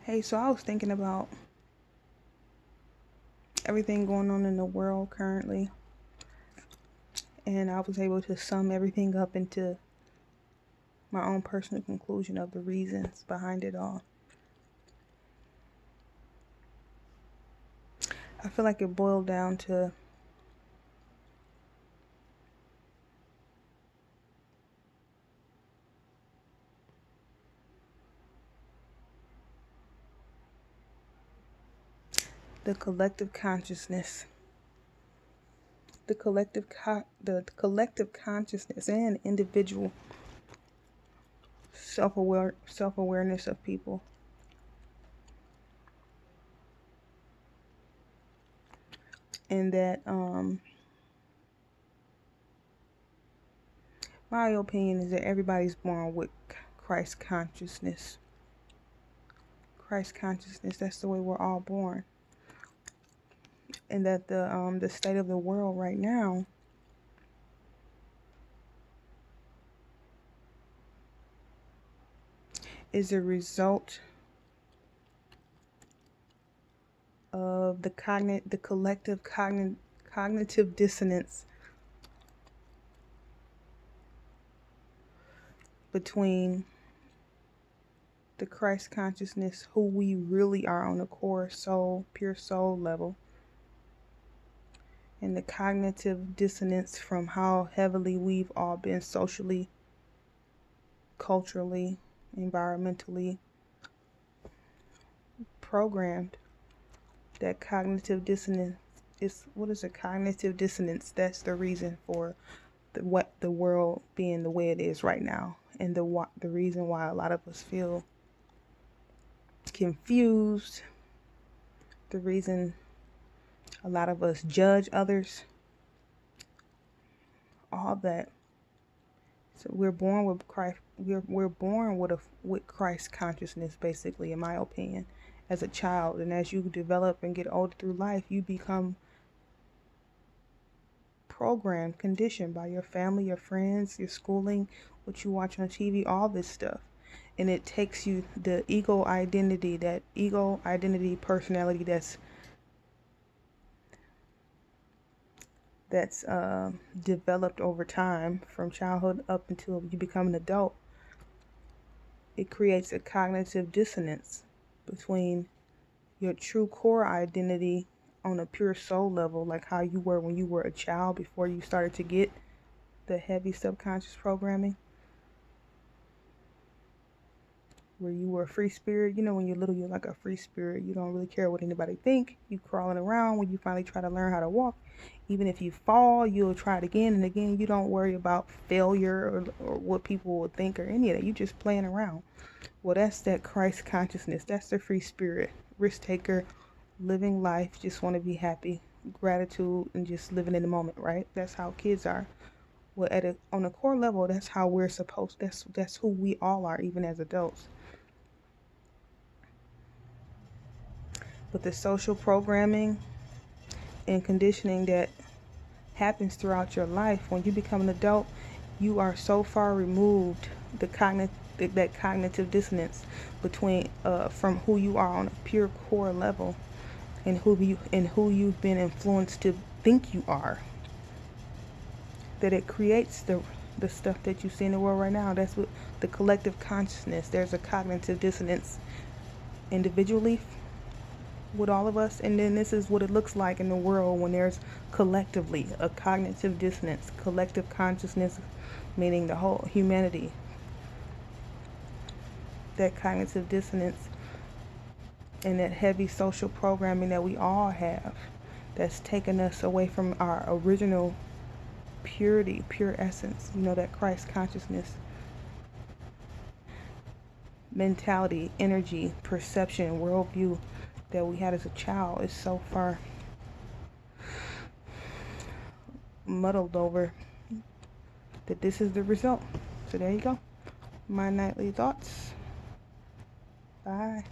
Hey, so I was thinking about everything going on in the world currently, and I was able to sum everything up into my own personal conclusion of the reasons behind it all. I feel like it boiled down to the collective consciousness. The collective consciousness and individual self-awareness of people. And that my opinion is that everybody's born with Christ consciousness. Christ consciousness, that's the way we're all born. And that the state of the world right now is a result of the collective cognitive dissonance between the Christ consciousness, who we really are on the core soul, pure soul level, and the cognitive dissonance from how heavily we've all been socially, culturally, environmentally programmed. That cognitive dissonance is, what is a cognitive dissonance? That's the reason for what the world being the way it is right now, and the reason why a lot of us feel confused, the reason a lot of us judge others, all that. So we're born with Christ. We're born with Christ consciousness, basically, in my opinion, as a child. And as you develop and get older through life, you become programmed, conditioned by your family, your friends, your schooling, what you watch on TV, all this stuff. And it takes you the ego identity personality that's developed over time from childhood up until you become an adult. It creates a cognitive dissonance between your true core identity on a pure soul level, like how you were when you were a child before you started to get the heavy subconscious programming, where you were a free spirit. You know, when you're little, you're like a free spirit. You don't really care what anybody think. You crawling around. When you finally try to learn how to walk, even if you fall, you'll try it again and again. You don't worry about failure or what people will think or any of that. You just playing around. Well, that's that Christ consciousness. That's the free spirit, risk taker, living life, just want to be happy, gratitude, and just living in the moment, right? That's how kids are. Well, on a core level, that's how we're supposed. That's who we all are, even as adults. But the social programming and conditioning that happens throughout your life, when you become an adult, you are so far removed that cognitive dissonance between from who you are on a pure core level and who you've been influenced to think you are, that it creates the stuff that you see in the world right now. That's what the collective consciousness. There's a cognitive dissonance individually with all of us, and then this is what it looks like in the world when there's collectively a cognitive dissonance, collective consciousness, meaning the whole humanity. That cognitive dissonance and that heavy social programming that we all have, that's taken us away from our original purity, pure essence, that Christ consciousness, mentality, energy, perception, worldview that we had as a child is so far muddled over that this is the result. So there you go. My nightly thoughts. Bye.